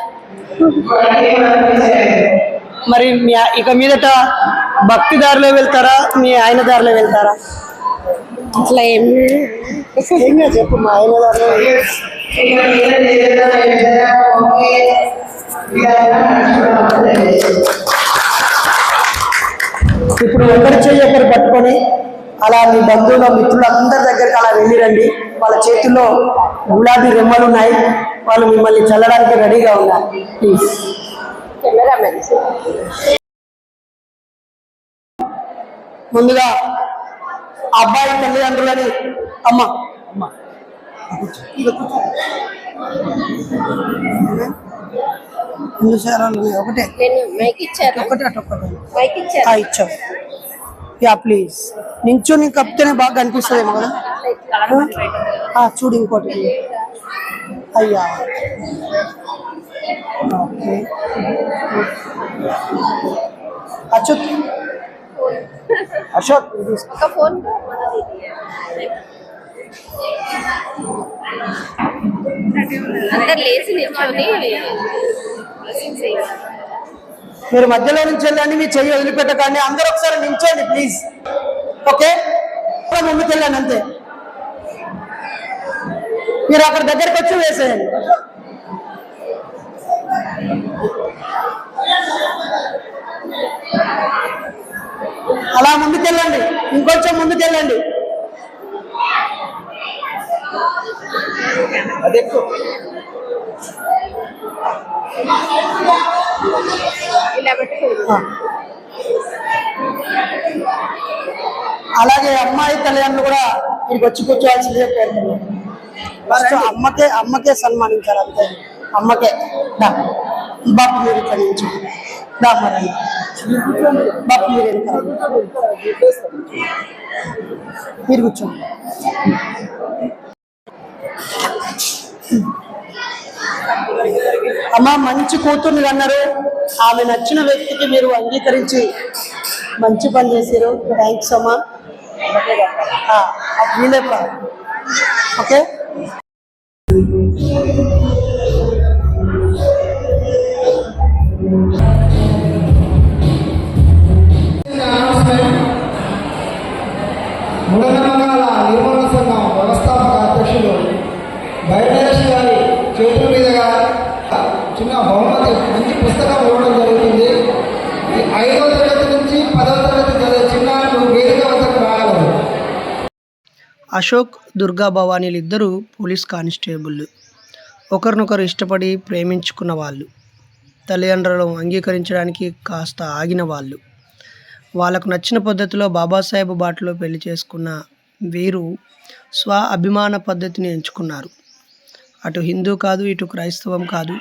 మరి మీ ఇక మీదట భక్తి దారిలో వెళ్తారా, మీ ఆయన దారిలో వెళ్తారా? అట్లా ఏం ఏంగా చెప్పు, మా ఆయన దారిలో ఇప్పుడు ఒకరి చెయ్యి ఒకరు పట్టుకొని అలా మీ బంధువుల మిత్రులు అందరి దగ్గరికి అలా వెళ్ళిరండి. వాళ్ళ చేతుల్లో గులాబీ రెమ్మలు ఉన్నాయి, వాళ్ళు మిమ్మల్ని చల్లడానికి రెడీగా ఉన్నారు. ప్లీజ్. ముందుగా అబ్బాయి తల్లిదండ్రులని అమ్మ ఒకటే ఇచ్చాం. యా ప్లీజ్ నించొని కప్తేనే బాగా కనిపిస్తుందేమో కదా. చూడు ఇంకోటి. అయ్యా ఓకే. అశోక్ అశోక్ మీరు మధ్యలో నుంచి వెళ్ళండి, మీ చెయ్యి వదిలిపెట్టకండి. అందరూ ఒకసారి నించోండి ప్లీజ్. ఓకే, ముందుకు వెళ్ళండి అంతే. మీరు అక్కడ దగ్గరకు వచ్చి వేసేయండి. అలా ముందుకెళ్ళండి, ఇంకొంచెం ముందుకెళ్ళండి. అలాగే అమ్మాయి తల్లిదండ్రులు కూడా ఇక్కడికి వచ్చి కూర్చోవాల్సిందే కోరుతున్నాను. ఫస్ట్ అమ్మకే సన్మానించాలి అంతే. అమ్మకే బాపు మీరు ఇక్కడ నుంచి మరి బాపు మీరు వెనకాల మీరు కూర్చోండి. అమ్మ మంచి కూతుర్ని అన్నారు, ఆమె నచ్చిన వ్యక్తికి మీరు అంగీకరించి మంచి పని చేశారు. థ్యాంక్స్ అమ్మా. ఓకే మూఢనమ్మకాల నిర్మూలన సంఘం వ్యవస్థాపక అధ్యక్షులు బయటేష్ గారి చేతుల మీదుగా చిన్న బహుమతి మంచి పుస్తకం ఇవ్వడం జరుగుతుంది. 5వ తరగతి నుంచి 10వ తరగతి చదివే చిన్నారులు వేదిక వద్దకు రాగలరు. అశోక్, దుర్గా భవానీలు ఇద్దరు పోలీస్ కానిస్టేబుళ్ళు. ఒకరినొకరు ఇష్టపడి ప్రేమించుకున్న వాళ్ళు, తల్లిదండ్రులను అంగీకరించడానికి కాస్త ఆగిన వాళ్ళు, వాళ్ళకు నచ్చిన పద్ధతిలో బాబాసాహెబ్ బాటలో పెళ్లి చేసుకున్న వీరు స్వ అభిమాన పద్ధతిని ఎంచుకున్నారు. అటు హిందూ కాదు, ఇటు క్రైస్తవం కాదు.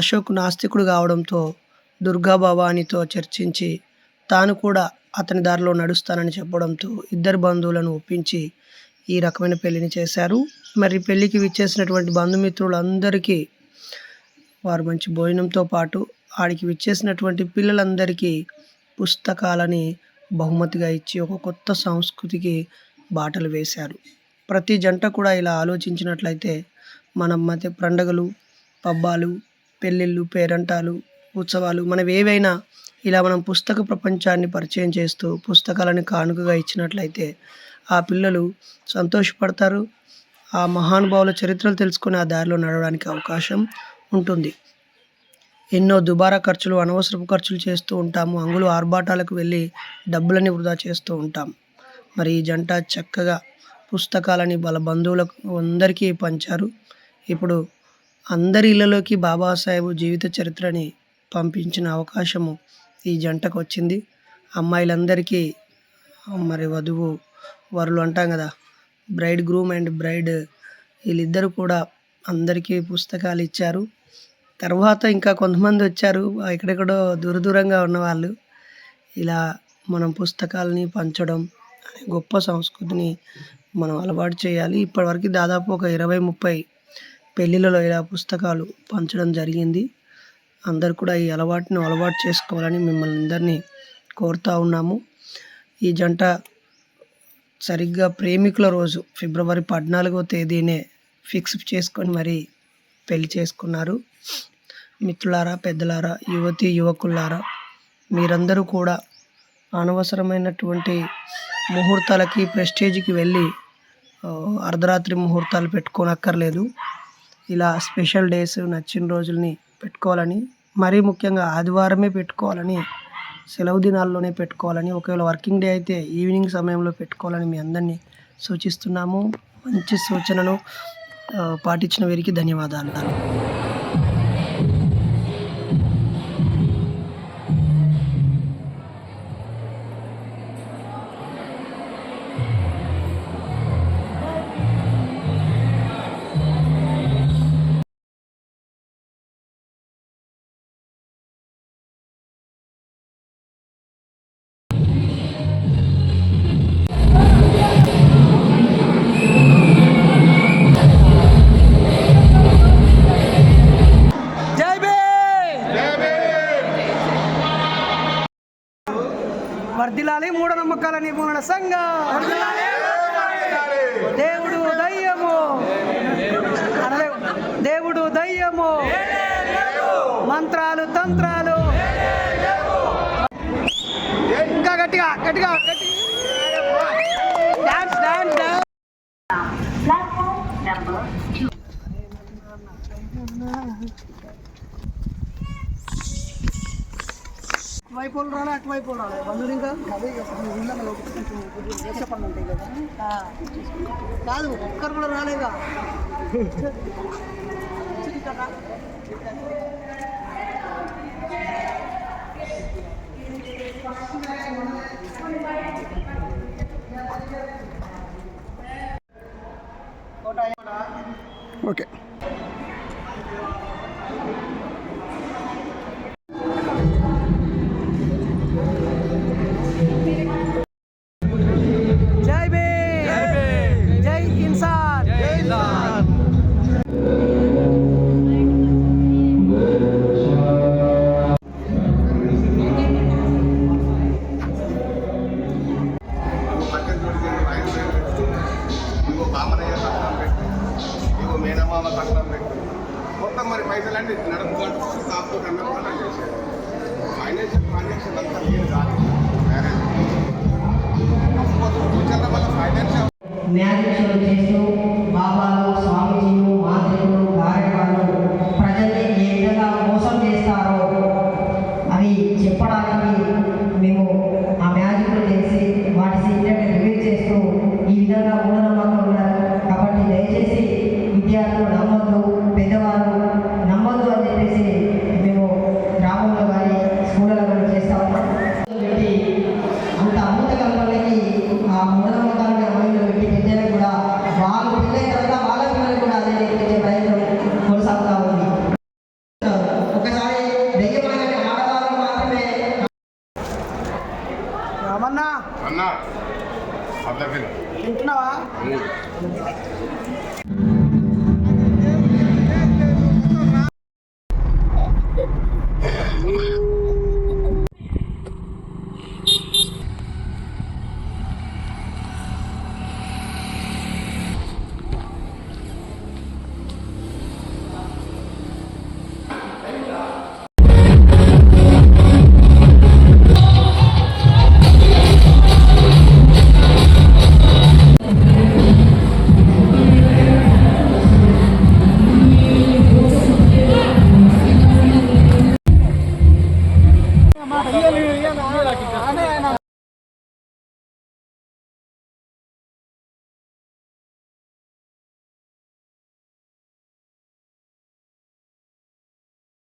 అశోక్ నాస్తికుడు కావడంతో దుర్గా భవానీతో చర్చించి తాను కూడా అతని దారిలో నడుస్తానని చెప్పడంతో ఇద్దరు బంధువులను ఒప్పించి ఈ రకమైన పెళ్లిని చేశారు. మరి పెళ్లికి విచ్చేసినటువంటి బంధుమిత్రులందరికీ వారు మంచి భోజనంతో పాటు ఆడికి విచ్చేసినటువంటి పిల్లలందరికీ పుస్తకాలని బహుమతిగా ఇచ్చి ఒక కొత్త సంస్కృతికి బాటలు వేశారు. ప్రతి జంట కూడా ఇలా ఆలోచించినట్లయితే మనం మధ్య పండగలు, పబ్బాలు, పెళ్ళిళ్ళు, పేరంటాలు, ఉత్సవాలు మనవి ఏవైనా ఇలా మనం పుస్తక ప్రపంచాన్ని పరిచయం చేస్తూ పుస్తకాలను కానుకగా ఇచ్చినట్లయితే ఆ పిల్లలు సంతోషపడతారు. ఆ మహానుభావుల చరిత్రలు తెలుసుకుని ఆ దారిలో నడవడానికి అవకాశం ఉంటుంది. ఎన్నో దుబారా ఖర్చులు, అనవసరపు ఖర్చులు చేస్తూ ఉంటాము. అంగులు ఆర్భాటాలకు వెళ్ళి డబ్బులని వృధా చేస్తూ ఉంటాం. మరి ఈ జంట చక్కగా పుస్తకాలని వాళ్ళ బంధువులకు అందరికీ పంచారు. ఇప్పుడు అందరి ఇళ్లలోకి బాబాసాహెబ్ జీవిత చరిత్రని పంపించిన అవకాశము ఈ జంటకు వచ్చింది. అమ్మాయిలందరికీ మరి వధువు వరులు అంటాం కదా, బ్రైడ్ గ్రూమ్ అండ్ బ్రైడ్, వీళ్ళిద్దరూ కూడా అందరికీ పుస్తకాలు ఇచ్చారు. తర్వాత ఇంకా కొంతమంది వచ్చారు ఎక్కడెక్కడో దూరంగా ఉన్నవాళ్ళు. ఇలా మనం పుస్తకాలని పంచడం అనే గొప్ప సంస్కృతిని మనం అలవాటు చేయాలి. ఇప్పటివరకు దాదాపు ఒక 20-30 పెళ్ళిళ్ళలో ఇలా పుస్తకాలు పంచడం జరిగింది. అందరు కూడా ఈ అలవాటు చేసుకోవాలని మిమ్మల్ని అందరినీ కోరుతూ ఉన్నాము. ఈ జంట సరిగ్గా ప్రేమికుల రోజు ఫిబ్రవరి 14వ తేదీనే ఫిక్స్ చేసుకొని మరి పెళ్లి చేసుకున్నారు. మిత్రులారా, పెద్దలారా, యువతి యువకులారా, మీరందరూ కూడా అనవసరమైనటువంటి ముహూర్తాలకి ప్రెస్టేజ్కి వెళ్ళి అర్ధరాత్రి ముహూర్తాలు పెట్టుకోనక్కర్లేదు. ఇలా స్పెషల్ డేస్ నచ్చిన రోజుల్ని పెట్టుకోవాలని, మరీ ముఖ్యంగా ఆదివారమే పెట్టుకోవాలని, సెలవు దినాల్లోనే పెట్టుకోవాలని, ఒకవేళ వర్కింగ్ డే అయితే ఈవినింగ్ సమయంలో పెట్టుకోవాలని మీ అందరినీ సూచిస్తున్నాము. మంచి సూచనను పాటించిన వీరికి ధన్యవాదాలు. వర్ధిల్లాలి మూఢనమ్మకాల నిర్మూలన సంఘం. దేవుడు దయ్యము, దేవుడు దయ్యము, మంత్రాలు తంత్రాలు. ఇంకా గట్టిగా గట్టిగా డాన్స్ డాన్స్ డాన్స్. అటువైపు రాలే, అటువైపు రాలే బంధువులు. ఇంకా అదే చెప్పండి ఉంటాయి కదా, కాదు ఒక్కరు కూడా రాలేగా. ఓకే. జై భీమ్, జై ఇన్సాన్. మేనమామ కట్నం పెట్టు మొత్తం మరి పైసలన్నీ నడుపుకుంటూ కాపు కన్నా చేశారు. ఫైనాన్షియల్ ట్రాన్సాక్షన్ అంతా ఏం కాదు. మ్యాజిక్ షోలు చేస్తూ బాబాలు, స్వామీజీలు, మాంత్రికులు, గాయకులు ప్రజల్ని ఏ విధంగా మోసం చేస్తారో అవి చెప్పడానికి మేము ఆ మ్యాజిక్లు చేసి వాటి సీక్రెట్ రివీల్ చేస్తూ ఈ విధంగా మూఢనమ్మకాలు ఉన్నారు. కాబట్టి దయచేసి విద్యార్థులు నమ్మొద్దు, పెద్దవారు నమ్మొద్దు అని చెప్పేసి మేము గ్రామంలో కానీ స్కూళ్ళలో కానీ చేస్తా ఉన్నాం. అంత అమృత కల్పనకి ఆ మూఢనమ్మకాలని అమలులో పెట్టి పెద్దలకు కూడా వాళ్ళు పెళ్ళైన తర్వాత వాళ్ళ పిల్లలు కూడా అదే నేర్పించే ప్రయత్నం కొనసాగుతూ ఉంది. ఒకసారి దెయ్యమైన ఆడవాళ్ళు మాత్రమే. రామన్నా అన్నా వింటున్నావా?